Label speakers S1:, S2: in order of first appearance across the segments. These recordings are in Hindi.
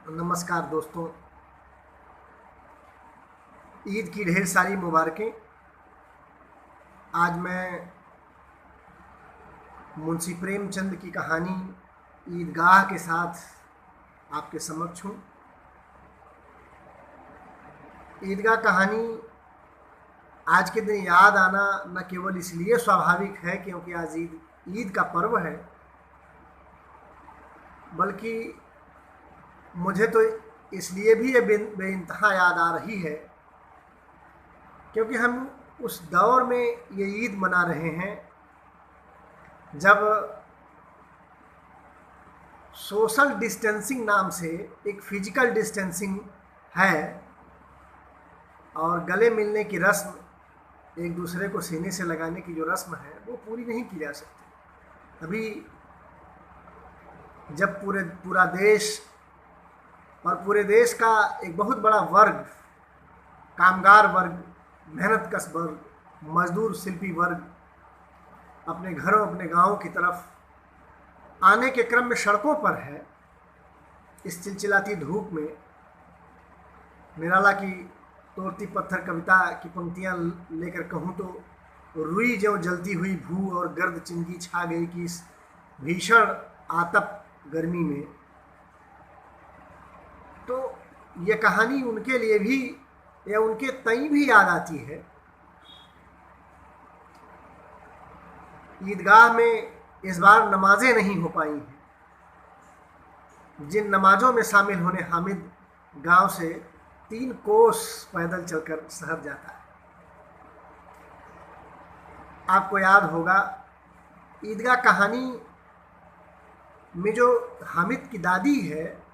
S1: नमस्कार दोस्तों, ईद की ढेर सारी मुबारकें। आज मैं मुंशी प्रेमचंद की कहानी ईदगाह के साथ आपके समक्ष हूँ। ईदगाह कहानी आज के दिन याद आना न केवल इसलिए स्वाभाविक है क्योंकि आज ईद का पर्व है, बल्कि मुझे तो इसलिए भी ये बेइंतहा याद आ रही है क्योंकि हम उस दौर में ये ईद मना रहे हैं जब सोशल डिस्टेंसिंग नाम से एक फिजिकल डिस्टेंसिंग है और गले मिलने की रस्म, एक दूसरे को सीने से लगाने की जो रस्म है वो पूरी नहीं की जा सकती। अभी जब पूरा देश और पूरे देश का एक बहुत बड़ा वर्ग, कामगार वर्ग, मेहनतकश वर्ग, मजदूर शिल्पी वर्ग अपने घरों अपने गांवों की तरफ आने के क्रम में सड़कों पर है, इस चिलचिलाती धूप में निराला की तोड़ती पत्थर कविता की पंक्तियां लेकर कहूँ तो रुई ज्यों जलती हुई भू और गर्द चिंगी छा गई कि इस भीषण आतप गर्मी में। तो ये कहानी उनके लिए भी या उनके तई भी याद आती है। ईदगाह में इस बार नमाजें नहीं हो पाई हैं। जिन नमाजों में शामिल होने हामिद गांव से 3 कोस पैदल चलकर शहर जाता है। आपको याद होगा ईदगाह कहानी में जो हामिद की दादी है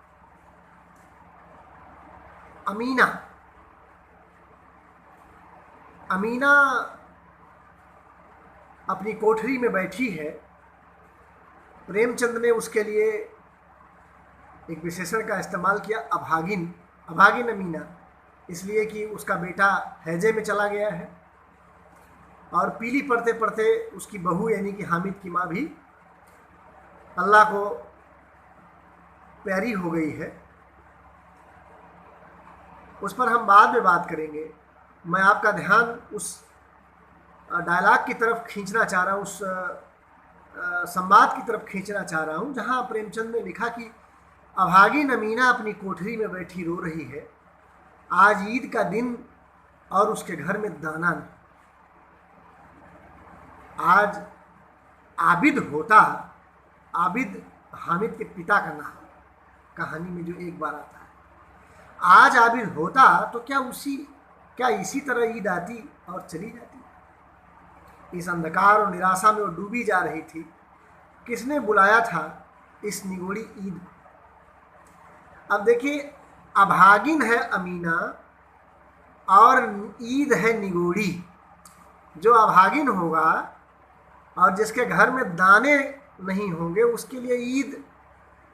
S1: अमीना अपनी कोठरी में बैठी है। प्रेमचंद ने उसके लिए एक विशेषण का इस्तेमाल किया, अभागिन अमीना, इसलिए कि उसका बेटा हैजे में चला गया है और पीली पड़ते पड़ते उसकी बहू यानी कि हामिद की माँ भी अल्लाह को प्यारी हो गई है। उस पर हम बाद में बात करेंगे। मैं आपका ध्यान उस डायलॉग की तरफ खींचना चाह रहा हूँ, उस संवाद की तरफ खींचना चाह रहा हूँ जहाँ प्रेमचंद ने लिखा कि अभागिन अमीना अपनी कोठरी में बैठी रो रही है, आज ईद का दिन और उसके घर में दाना नहीं। आज आबिद हामिद के पिता का नाम कहानी में जो एक बार आता है, आज आबिद होता तो क्या इसी तरह ईद आती और चली जाती। इस अंधकार और निराशा में वो डूबी जा रही थी। किसने बुलाया था इस निगोड़ी ईद को। अब देखिए, अभागिन है अमीना और ईद है निगोड़ी। जो अभागिन होगा और जिसके घर में दाने नहीं होंगे उसके लिए ईद,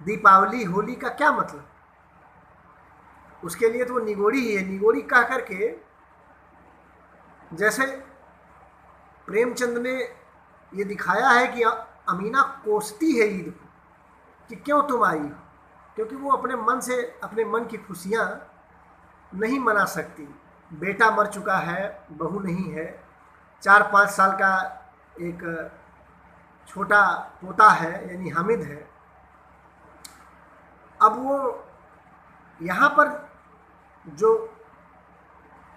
S1: दीपावली, होली का क्या मतलब। उसके लिए तो वो निगोड़ी ही है। निगोड़ी कह करके जैसे प्रेमचंद ने ये दिखाया है कि अमीना कोसती है ईद को कि क्यों तुम आई हो, क्योंकि वो अपने मन की खुशियाँ नहीं मना सकती। बेटा मर चुका है, बहू नहीं है, 4-5 साल का एक छोटा पोता है यानी हामिद है। अब वो यहाँ पर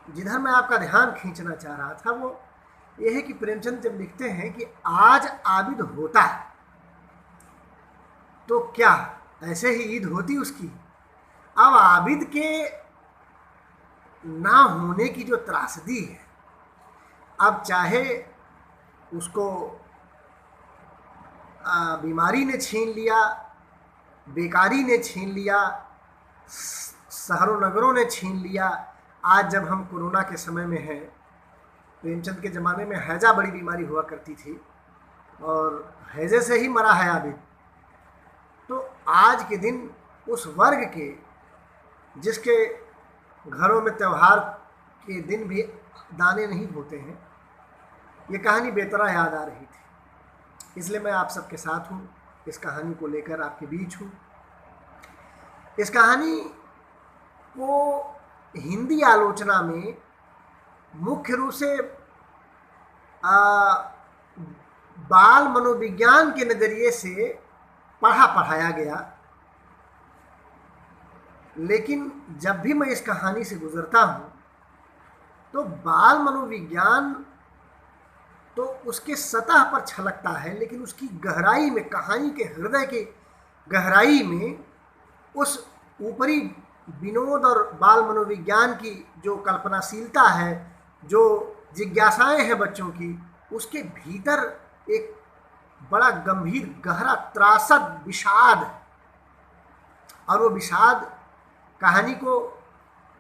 S1: जिधर मैं आपका ध्यान खींचना चाह रहा था वो ये है कि प्रेमचंद जब लिखते हैं कि आज आबिद होता है तो क्या ऐसे ही ईद होती उसकी। अब आबिद के ना होने की जो त्रासदी है, अब चाहे उसको बीमारी ने छीन लिया, बेकारी ने छीन लिया, शहरों नगरों ने छीन लिया। आज जब हम कोरोना के समय में हैं, प्रेमचंद के ज़माने में हैजा बड़ी बीमारी हुआ करती थी और हैजे से ही मरा है आबिद। तो आज के दिन उस वर्ग के जिसके घरों में त्यौहार के दिन भी दाने नहीं होते हैं, ये कहानी बेतरह याद आ रही थी। इसलिए मैं आप सबके साथ हूँ, इस कहानी को लेकर आपके बीच हूँ। इस कहानी को हिंदी आलोचना में मुख्य रूप से बाल मनोविज्ञान के नज़रिए से पढ़ाया गया। लेकिन जब भी मैं इस कहानी से गुजरता हूँ तो बाल मनोविज्ञान तो उसके सतह पर छलकता है, लेकिन उसकी गहराई में, कहानी के हृदय के गहराई में, उस ऊपरी विनोद और बाल मनोविज्ञान की जो कल्पनाशीलता है, जो जिज्ञासाएं हैं बच्चों की, उसके भीतर एक बड़ा गंभीर, गहरा, त्रासद विषाद है। और वो विषाद कहानी को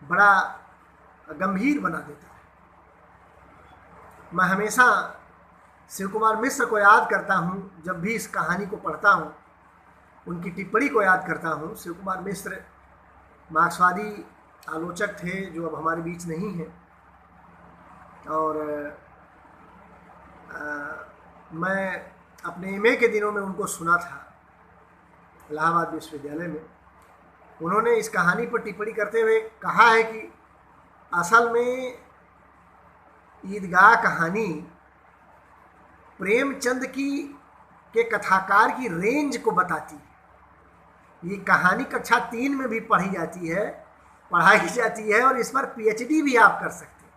S1: बड़ा गंभीर बना देता है। मैं हमेशा शिव कुमार मिश्र को याद करता हूँ जब भी इस कहानी को पढ़ता हूँ, उनकी टिप्पणी को याद करता हूँ। शिव कुमार मिश्र मार्क्सवादी आलोचक थे जो अब हमारे बीच नहीं हैं, और मैं अपने एमए के दिनों में उनको सुना था इलाहाबाद विश्वविद्यालय में। उन्होंने इस कहानी पर टिप्पणी करते हुए कहा है कि असल में ईदगाह कहानी प्रेमचंद के कथाकार की रेंज को बताती है। ये कहानी कक्षा 3 में भी पढ़ाई जाती है और इस पर पीएचडी भी आप कर सकते हैं।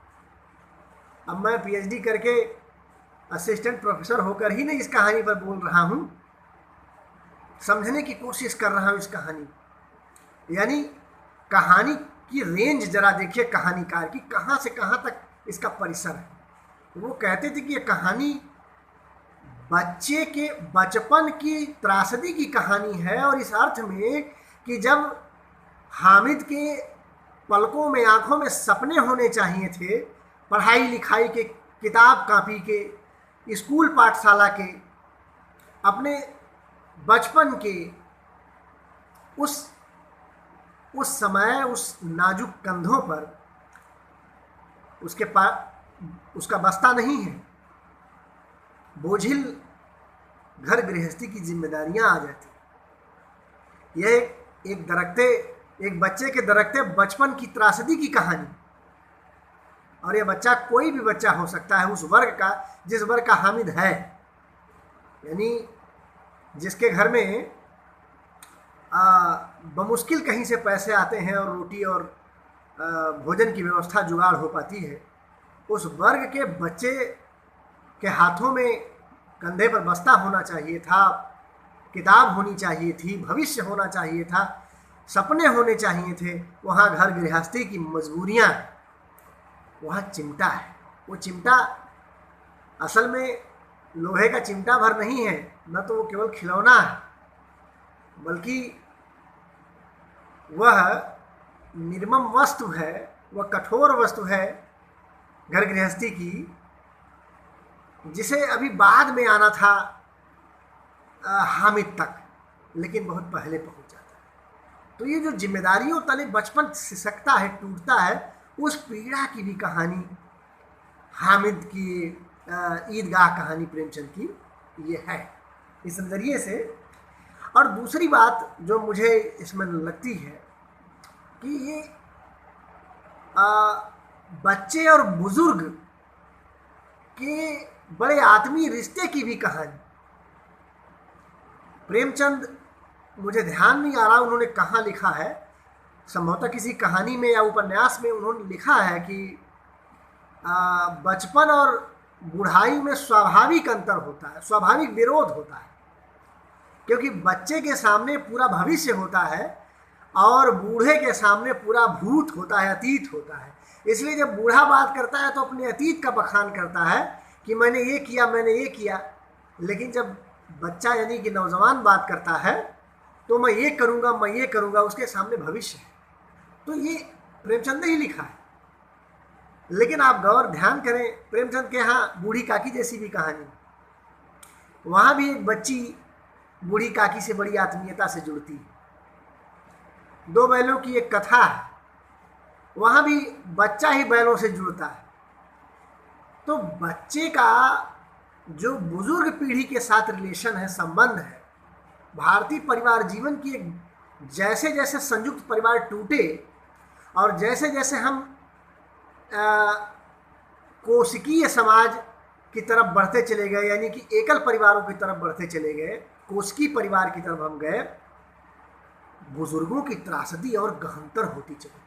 S1: अब मैं पीएचडी करके असिस्टेंट प्रोफेसर होकर ही नहीं इस कहानी पर बोल रहा हूँ, समझने की कोशिश कर रहा हूँ इस कहानी। यानी कहानी की रेंज जरा देखिए कहानीकार की, कहाँ से कहाँ तक इसका परिसर है। वो कहते थे कि ये कहानी बच्चे के बचपन की त्रासदी की कहानी है, और इस अर्थ में कि जब हामिद के पलकों में, आंखों में सपने होने चाहिए थे, पढ़ाई लिखाई के, किताब कापी के, स्कूल पाठशाला के, अपने बचपन के, उस समय उस नाजुक कंधों पर उसका बस्ता नहीं है। बोझिल घर गृहस्थी की जिम्मेदारियां आ जाती। यह एक बच्चे के दरकते बचपन की त्रासदी की कहानी। और यह बच्चा कोई भी बच्चा हो सकता है, उस वर्ग का जिस वर्ग का हामिद है, यानी जिसके घर में बमुश्किल कहीं से पैसे आते हैं और रोटी और भोजन की व्यवस्था जुगाड़ हो पाती है। उस वर्ग के बच्चे के हाथों में, कंधे पर बस्ता होना चाहिए था, किताब होनी चाहिए थी, भविष्य होना चाहिए था, सपने होने चाहिए थे। वहाँ घर गृहस्थी की मजबूरियाँ, वहाँ चिमटा है। वो चिमटा असल में लोहे का चिमटा भर नहीं है, न तो वो केवल खिलौना है, बल्कि वह निर्मम वस्तु है, वह कठोर वस्तु है घर गृहस्थी की, जिसे अभी बाद में आना था हामिद तक, लेकिन बहुत पहले पहुंच जाता है। तो ये जो जिम्मेदारियों तले बचपन सिसकता है, टूटता है, उस पीड़ा की भी कहानी हामिद की, ईदगाह कहानी प्रेमचंद की ये है, इस नज़रिए से। और दूसरी बात जो मुझे इसमें लगती है कि ये बच्चे और बुजुर्ग के बड़े आत्मीय रिश्ते की भी कहानी। प्रेमचंद, मुझे ध्यान नहीं आ रहा उन्होंने कहाँ लिखा है, संभवतः किसी कहानी में या उपन्यास में उन्होंने लिखा है कि बचपन और बुढ़ाई में स्वाभाविक अंतर होता है, स्वाभाविक विरोध होता है, क्योंकि बच्चे के सामने पूरा भविष्य होता है और बूढ़े के सामने पूरा भूत होता है, अतीत होता है। इसलिए जब बूढ़ा बात करता है तो अपने अतीत का बखान करता है कि मैंने ये किया, मैंने ये किया। लेकिन जब बच्चा यानी कि नौजवान बात करता है तो मैं ये करूँगा, मैं ये करूँगा, उसके सामने भविष्य है। तो ये प्रेमचंद ने ही लिखा है। लेकिन आप गौर ध्यान करें, प्रेमचंद के यहाँ बूढ़ी काकी जैसी भी कहानी, वहाँ भी एक बच्ची बूढ़ी काकी से बड़ी आत्मीयता से जुड़ती है। दो बैलों की एक कथा है, वहाँ भी बच्चा ही बैलों से जुड़ता है। तो बच्चे का जो बुजुर्ग पीढ़ी के साथ रिलेशन है, संबंध है, भारतीय परिवार जीवन की एक जैसे जैसे संयुक्त परिवार टूटे और जैसे जैसे हम अ, कोशिकीय समाज की तरफ बढ़ते चले गए, यानी कि एकल परिवारों की तरफ बढ़ते चले गए, कोशिकीय परिवार की तरफ हम गए, बुजुर्गों की त्रासदी और गहनतर होती चली।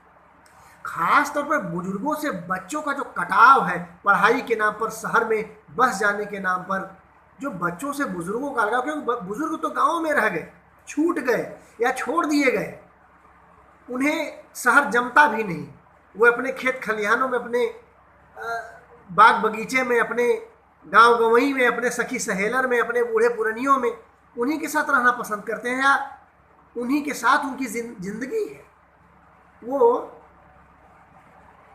S1: खास तौर पर बुजुर्गों से बच्चों का जो कटाव है, पढ़ाई के नाम पर शहर में बस जाने के नाम पर जो बच्चों से बुजुर्गों का अलगाव, क्योंकि बुजुर्ग तो गांव में रह गए, छूट गए या छोड़ दिए गए, उन्हें शहर जमता भी नहीं। वो अपने खेत खलिहानों में, अपने बाग बगीचे में, अपने गांव गंवई में, अपने सखी सहेलर में, अपने बूढ़े पुरनियों में उन्हीं के साथ रहना पसंद करते हैं, या उन्हीं के साथ उनकी जिंदगी है। वो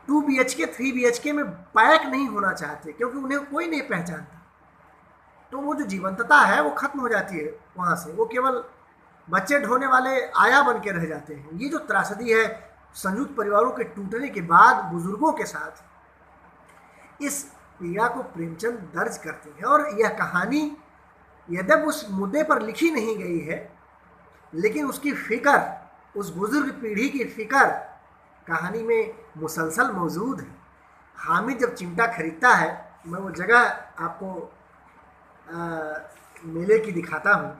S1: 2 BHK 3 BHK में पैक नहीं होना चाहते, क्योंकि उन्हें कोई नहीं पहचानता। तो वो जो जीवंतता है वो खत्म हो जाती है वहाँ से, वो केवल बच्चे ढोने वाले आया बन के रह जाते हैं। ये जो त्रासदी है संयुक्त परिवारों के टूटने के बाद बुजुर्गों के साथ, इस पीड़ा को प्रेमचंद दर्ज करते हैं। और यह कहानी यद्यप उस मुद्दे पर लिखी नहीं गई है, लेकिन उसकी फिक्र, उस बुजुर्ग पीढ़ी की फिक्र कहानी में मुसलसल मौजूद है। हामिद जब चिमटा खरीदता है, मैं वो जगह आपको मेले की दिखाता हूँ।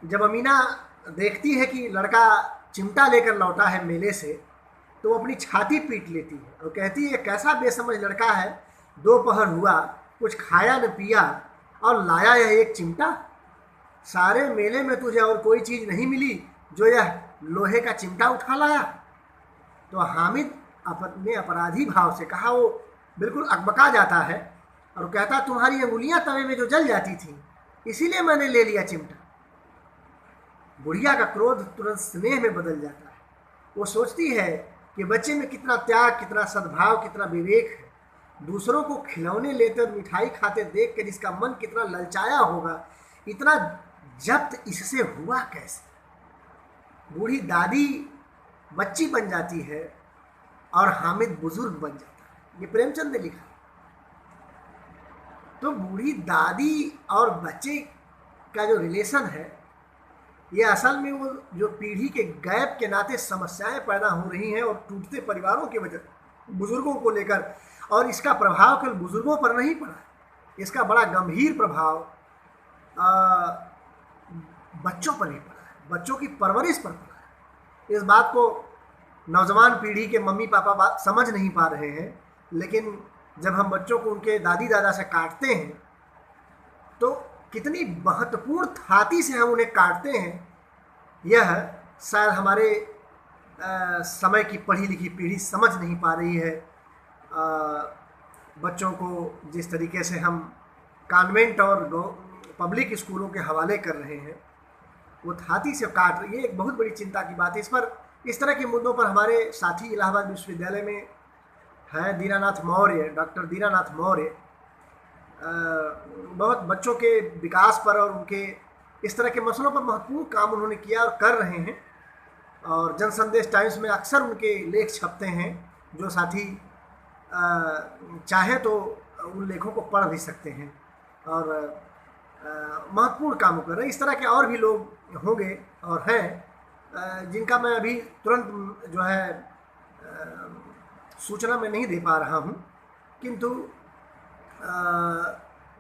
S1: जब अमीना देखती है कि लड़का चिमटा लेकर लौटा है मेले से, तो वो अपनी छाती पीट लेती है और कहती है, कैसा बेसमझ लड़का है, दोपहर हुआ, कुछ खाया न पिया और लाया यह एक चिमटा। सारे मेले में तुझे और कोई चीज़ नहीं मिली जो यह लोहे का चिमटा उठा लाया। तो हामिद अपने अपराधी भाव से कहा, वो बिल्कुल अकबका जाता है और कहता, तुम्हारी अंगुलियां तवे में जो जल जाती थी, इसीलिए मैंने ले लिया चिमटा। बुढ़िया का क्रोध तुरंत स्नेह में बदल जाता है। वो सोचती है कि बच्चे में कितना त्याग, कितना सद्भाव, कितना विवेक है। दूसरों को खिलौने लेते और मिठाई खाते देख कर इसका मन कितना ललचाया होगा, इतना जब्त इससे हुआ कैसे। बूढ़ी दादी बच्ची बन जाती है और हामिद बुजुर्ग बन जाता है। ये प्रेमचंद ने लिखा। तो बूढ़ी दादी और बच्चे का जो रिलेशन है, ये असल में वो जो पीढ़ी के गैप के नाते समस्याएं पैदा हो रही हैं और टूटते परिवारों की वजह बुजुर्गों को लेकर, और इसका प्रभाव केवल बुजुर्गों पर नहीं पड़ा, इसका बड़ा गंभीर प्रभाव बच्चों पर भी पड़ा है, बच्चों की परवरिश पर पड़ा है। इस बात को नौजवान पीढ़ी के मम्मी पापा बात समझ नहीं पा रहे हैं, लेकिन जब हम बच्चों को उनके दादी दादा से काटते हैं तो कितनी महत्वपूर्ण थाती से हम उन्हें काटते हैं, यह शायद हमारे समय की पढ़ी लिखी पीढ़ी समझ नहीं पा रही है। बच्चों को जिस तरीके से हम कॉन्वेंट और पब्लिक स्कूलों के हवाले कर रहे हैं, वो थाती से काट रही है। एक बहुत बड़ी चिंता की बात है। इस पर, इस तरह के मुद्दों पर हमारे साथी इलाहाबाद विश्वविद्यालय में हैं दीनानाथ मौर्य, डॉक्टर दीनानाथ मौर्य, बहुत बच्चों के विकास पर और उनके इस तरह के मसलों पर महत्वपूर्ण काम उन्होंने किया और कर रहे हैं। और जन संदेश टाइम्स में अक्सर उनके लेख छपते हैं, जो साथी चाहे तो उन लेखों को पढ़ भी सकते हैं और महत्वपूर्ण काम कर रहे हैं। इस तरह के और भी लोग होंगे और हैं जिनका मैं अभी तुरंत जो है सूचना में नहीं दे पा रहा हूँ, किंतु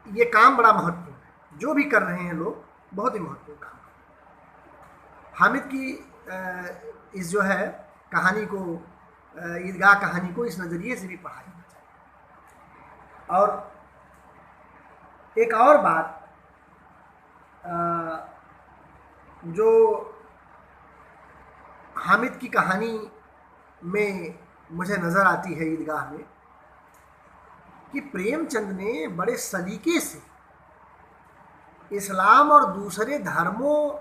S1: ये काम बड़ा महत्वपूर्ण है। जो भी कर रहे हैं लोग, बहुत ही महत्वपूर्ण काम है। हामिद की इस जो है कहानी को, ईदगाह कहानी को इस नज़रिए से भी पढ़ा जाना चाहिए। और एक और बात जो हामिद की कहानी में मुझे नज़र आती है ईदगाह में, कि प्रेमचंद ने बड़े सलीके से इस्लाम और दूसरे धर्मों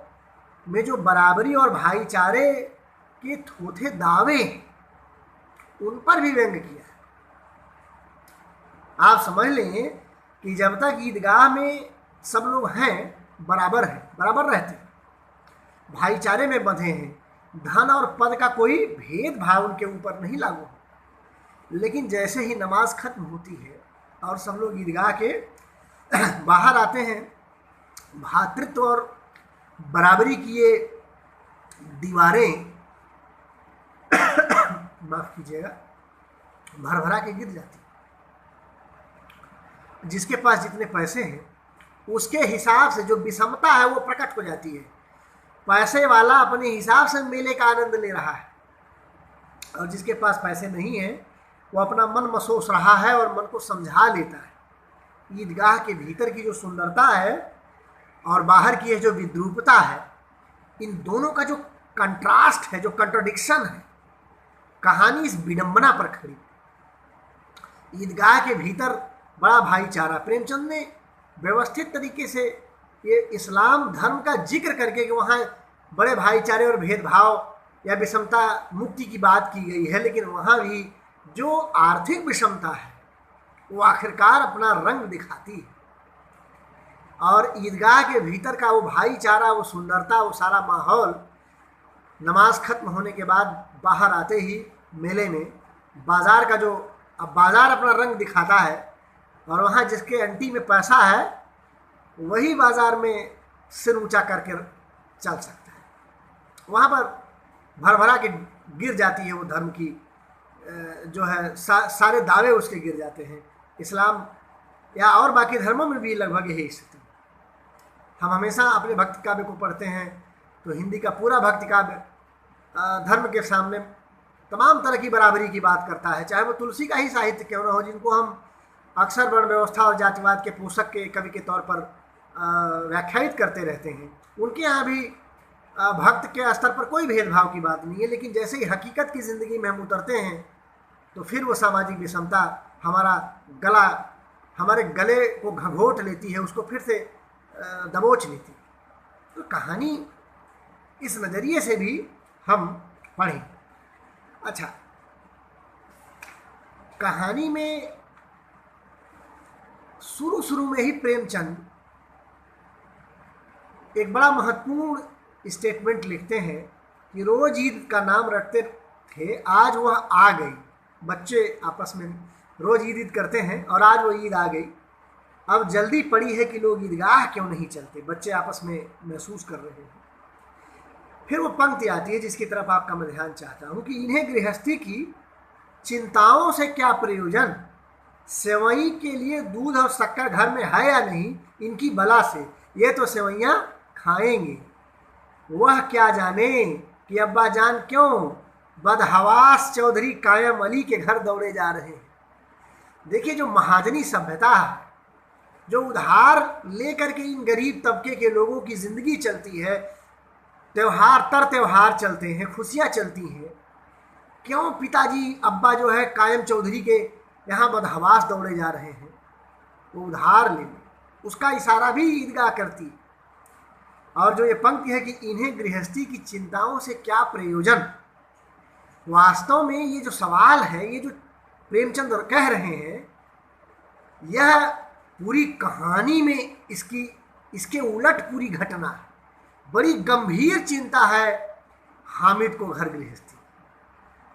S1: में जो बराबरी और भाईचारे के थोथे दावे उन पर भी व्यंग किया है। आप समझ लें कि जब तक ईदगाह में सब लोग हैं, बराबर हैं, बराबर रहते हैं, भाईचारे में बंधे हैं, धन और पद का कोई भेदभाव उनके ऊपर नहीं लागू हो, लेकिन जैसे ही नमाज खत्म होती है और सब लोग ईदगाह के बाहर आते हैं, भातृत्व और बराबरी की ये दीवारें माफ कीजिएगा, भर भरा के गिर जाती। जिसके पास जितने पैसे हैं उसके हिसाब से जो विषमता है वो प्रकट हो जाती है। पैसे वाला अपने हिसाब से मेले का आनंद ले रहा है, और जिसके पास पैसे नहीं है वो अपना मन मसोस रहा है और मन को समझा लेता है। ईदगाह के भीतर की जो सुंदरता है और बाहर की जो विद्रूपता है, इन दोनों का जो कंट्रास्ट है, जो कंट्रोडिक्शन है, कहानी इस विडंबना पर खड़ी। ईदगाह के भीतर बड़ा भाईचारा, प्रेमचंद ने व्यवस्थित तरीके से ये इस्लाम धर्म का जिक्र करके कि वहाँ बड़े भाईचारे और भेदभाव या विषमता मुक्ति की बात की गई है, लेकिन वहाँ भी जो आर्थिक विषमता है वो आखिरकार अपना रंग दिखाती है। और ईदगाह के भीतर का वो भाईचारा, वो सुंदरता, वो सारा माहौल नमाज खत्म होने के बाद बाहर आते ही मेले में बाज़ार का जो, अब बाज़ार अपना रंग दिखाता है और वहाँ जिसके अंटी में पैसा है वही बाज़ार में सिर ऊंचा करके चल सकता है। वहाँ पर भर भरा के गिर जाती है वो धर्म की जो है सारे दावे उसके गिर जाते हैं। इस्लाम या और बाकी धर्मों में भी लगभग यही स्थिति। हम हमेशा अपने भक्ति काव्य को पढ़ते हैं तो हिंदी का पूरा भक्ति काव्य धर्म के सामने तमाम तरह की बराबरी की बात करता है, चाहे वो तुलसी का ही साहित्य क्यों न हो, जिनको हम अक्सर वर्ण व्यवस्था और जातिवाद के पोषक के कवि के तौर पर व्याख्यायित करते रहते हैं। उनके यहाँ भी भक्त के स्तर पर कोई भेदभाव की बात नहीं है, लेकिन जैसे ही हकीकत की ज़िंदगी में हम उतरते हैं तो फिर वो सामाजिक विषमता हमारे गले को घघोट लेती है, उसको फिर से दबोच लेती है। तो कहानी इस नज़रिए से भी हम पढ़ें। अच्छा, कहानी में शुरू में ही प्रेमचंद एक बड़ा महत्वपूर्ण स्टेटमेंट लिखते हैं कि रोज ईद का नाम रखते थे, आज वह आ गई। बच्चे आपस में रोज ईद करते हैं और आज वो ईद आ गई। अब जल्दी पड़ी है कि लोग ईदगाह क्यों नहीं चलते, बच्चे आपस में महसूस कर रहे हैं। फिर वो पंक्ति आती है जिसकी तरफ आपका मैं ध्यान चाहता हूँ कि इन्हें गृहस्थी की चिंताओं से क्या प्रयोजन, सेवई के लिए दूध और शक्कर घर में है या नहीं, इनकी बला से ये तो सेवैयाँ खाएंगे। वह क्या जाने कि अब्बा जान क्यों बदहवास चौधरी कायम अली के घर दौड़े जा रहे हैं। देखिए, जो महाजनी सभ्यता है, जो उधार लेकर के इन गरीब तबके के लोगों की ज़िंदगी चलती है, त्यौहार चलते हैं, खुशियाँ चलती हैं, क्यों पिताजी अब्बा जो है कायम चौधरी के यहाँ बदहवास दौड़े जा रहे हैं। वो उधार लेने, उसका इशारा भी ईदगाह करती। और जो ये पंक्ति है कि इन्हें गृहस्थी की चिंताओं से क्या प्रयोजन, वास्तव में ये जो सवाल है, ये जो प्रेमचंद कह रहे हैं, यह पूरी कहानी में इसके उलट पूरी घटना है। बड़ी गंभीर चिंता है हामिद को घर गृहस्थी।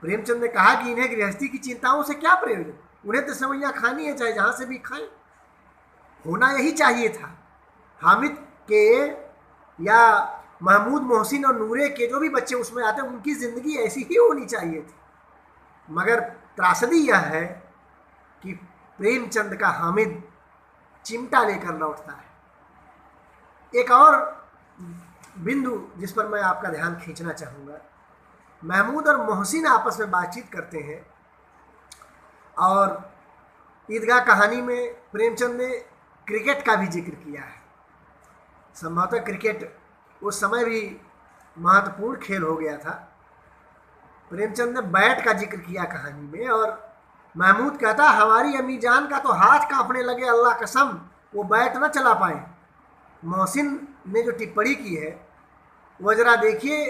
S1: प्रेमचंद ने कहा कि इन्हें गृहस्थी की चिंताओं से क्या प्रयोजन, उन्हें तो सेवैयाँ खानी है, चाहे जहाँ से भी खाएं। होना यही चाहिए था। हामिद के या महमूद, मोहसिन और नूरे के जो भी बच्चे उसमें आते हैं, उनकी ज़िंदगी ऐसी ही होनी चाहिए थी। मगर त्रासदी यह है कि प्रेमचंद का हामिद चिमटा लेकर लौटता है। एक और बिंदु जिस पर मैं आपका ध्यान खींचना चाहूँगा, महमूद और मोहसिन आपस में बातचीत करते हैं और ईदगाह कहानी में प्रेमचंद ने क्रिकेट का भी जिक्र किया है। संभवतः क्रिकेट उस समय भी महत्वपूर्ण खेल हो गया था। प्रेमचंद ने बैट का जिक्र किया कहानी में, और महमूद कहता हमारी अम्मी जान का तो हाथ कांपने लगे, अल्लाह कसम वो बैट न चला पाए। मोहसिन ने जो टिप्पणी की है वो जरा देखिए,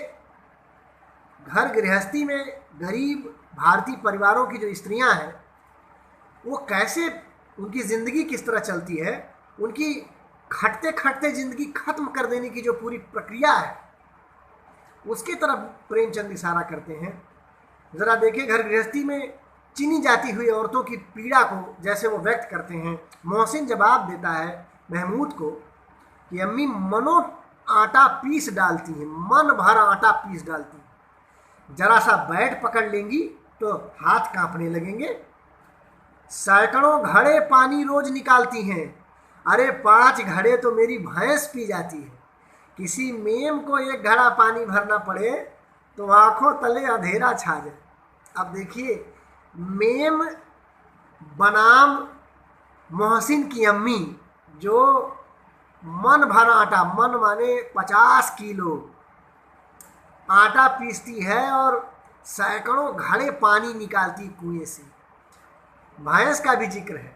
S1: घर गृहस्थी में गरीब भारतीय परिवारों की जो स्त्रियां हैं वो कैसे, उनकी ज़िंदगी किस तरह चलती है, उनकी खटते खटते ज़िंदगी खत्म कर देने की जो पूरी प्रक्रिया है उसकी तरफ प्रेमचंद इशारा करते हैं। ज़रा देखिए, घर गृहस्थी में चीनी जाती हुई औरतों की पीड़ा को जैसे वो व्यक्त करते हैं। मोहसिन जवाब देता है महमूद को कि अम्मी मनो आटा पीस डालती हैं, मन भर आटा पीस डालती हैं। जरा सा बैट पकड़ लेंगी तो हाथ कांपने लगेंगे। सैकड़ों घड़े पानी रोज निकालती हैं। अरे 5 घड़े तो मेरी भैंस पी जाती है। किसी मेम को 1 घड़ा पानी भरना पड़े तो आंखों तले अंधेरा छा जाए। अब देखिए, मेम बनाम मोहसिन की अम्मी जो मन भर आटा, मन माने 50 किलो आटा पीसती है और सैकड़ों घड़े पानी निकालती कुएं से। भैंस का भी जिक्र है।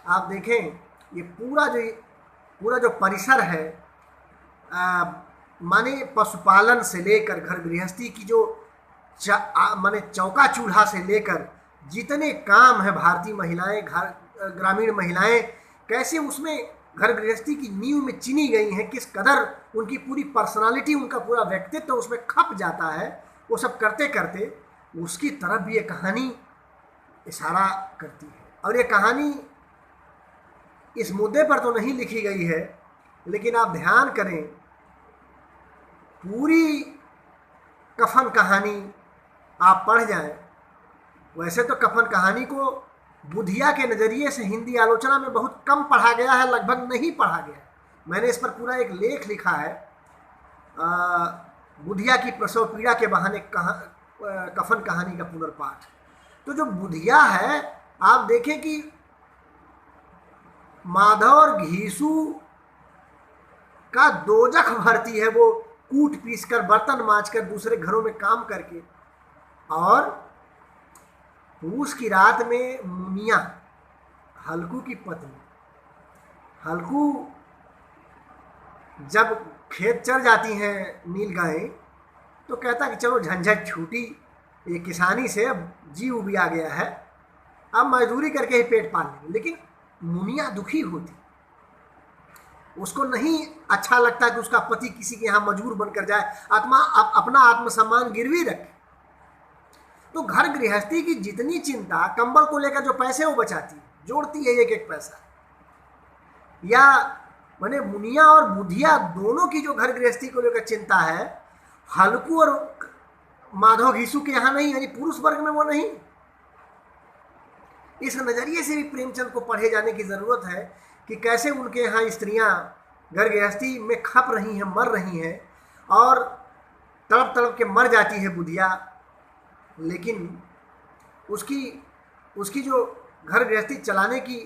S1: आप देखें, ये पूरा जो परिसर है, माने पशुपालन से लेकर घर गृहस्थी की जो माने चौका चूल्हा से लेकर जितने काम है भारतीय महिलाएं, ग्रामीण महिलाएं कैसे उसमें घर गृहस्थी की नींव में चिनी गई हैं, किस कदर उनकी पूरी पर्सनालिटी, उनका पूरा व्यक्तित्व तो उसमें खप जाता है। वो सब करते करते उसकी तरफ भी ये कहानी इशारा करती है। और ये कहानी इस मुद्दे पर तो नहीं लिखी गई है, लेकिन आप ध्यान करें, पूरी कफन कहानी आप पढ़ जाएं। वैसे तो कफन कहानी को बुधिया के नज़रिए से हिंदी आलोचना में बहुत कम पढ़ा गया है, लगभग नहीं पढ़ा गया। मैंने इस पर पूरा एक लेख लिखा है, बुधिया की प्रसव पीड़ा के बहाने कफन कहानी का पुनर्पाठ। तो जो बुधिया है, आप देखें कि माधव और घीसू का दोजख भरती है, वो कूट पीस कर, बर्तन मांज कर, दूसरे घरों में काम करके। और पूस की रात में मुनिया, हल्कू की पत्नी, हल्कू जब खेत चल जाती हैं नील गायें, तो कहता कि चलो झंझट छूटी, ये किसानी से अब जी उबिया गया है, अब मजदूरी करके ही पेट पाल लेंगे। लेकिन मुनिया दुखी होती, उसको नहीं अच्छा लगता कि उसका पति किसी के यहाँ मजदूर बनकर जाए, अपना आत्मसम्मान गिरवी रखे। तो घर गृहस्थी की जितनी चिंता, कंबल को लेकर जो पैसे वो बचाती है, जोड़ती है एक एक पैसा, या माने मुनिया और बुधिया दोनों की जो घर गृहस्थी को लेकर चिंता है, हल्कू और माधव घीसू के यहाँ नहीं, यानी पुरुष वर्ग में वो नहीं। इस नज़रिए से भी प्रेमचंद को पढ़े जाने की ज़रूरत है कि कैसे उनके यहाँ स्त्रियाँ घर गृहस्थी में खप रही हैं, मर रही हैं, और तड़प तड़प के मर जाती है बुधिया, लेकिन उसकी जो घर गृहस्थी चलाने की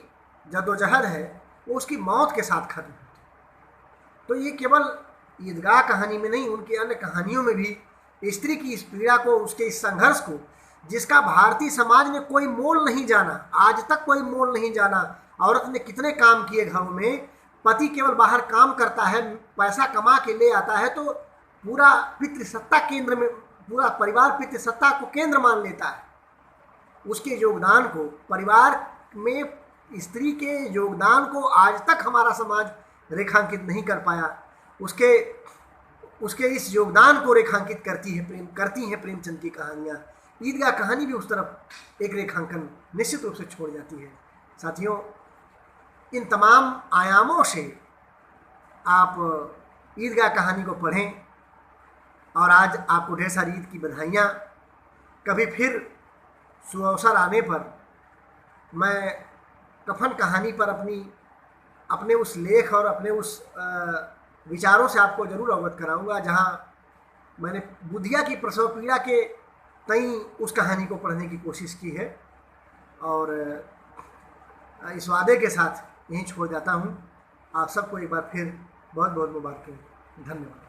S1: जद्दोजहद है वो उसकी मौत के साथ खत्म होती। तो ये केवल ईदगाह कहानी में नहीं, उनकी अन्य कहानियों में भी स्त्री की इस पीड़ा को, उसके इस संघर्ष को, जिसका भारतीय समाज ने कोई मोल नहीं जाना, आज तक कोई मोल नहीं जाना। औरत ने कितने काम किए घरों में, पति केवल बाहर काम करता है, पैसा कमा के ले आता है, तो पूरा पितृसत्ता केंद्र में, पूरा परिवार पितृसत्ता को केंद्र मान लेता है। उसके योगदान को, परिवार में स्त्री के योगदान को आज तक हमारा समाज रेखांकित नहीं कर पाया। उसके इस योगदान को रेखांकित करती हैं प्रेमचंद की कहानियाँ। ईदगाह कहानी भी उस तरफ एक रेखांकन निश्चित रूप से छोड़ जाती है। साथियों, इन तमाम आयामों से आप ईदगाह कहानी को पढ़ें, और आज आपको ढेर सारी ईद की बधाइयाँ। कभी फिर सुअवसर आने पर मैं कफन कहानी पर अपने उस लेख और अपने उस विचारों से आपको ज़रूर अवगत कराऊंगा, जहाँ मैंने बुधिया की प्रसव पीड़ा के तई उस कहानी को पढ़ने की कोशिश की है। और इस वादे के साथ यहीं छोड़ जाता हूँ। आप सबको एक बार फिर बहुत बहुत मुबारक। धन्यवाद।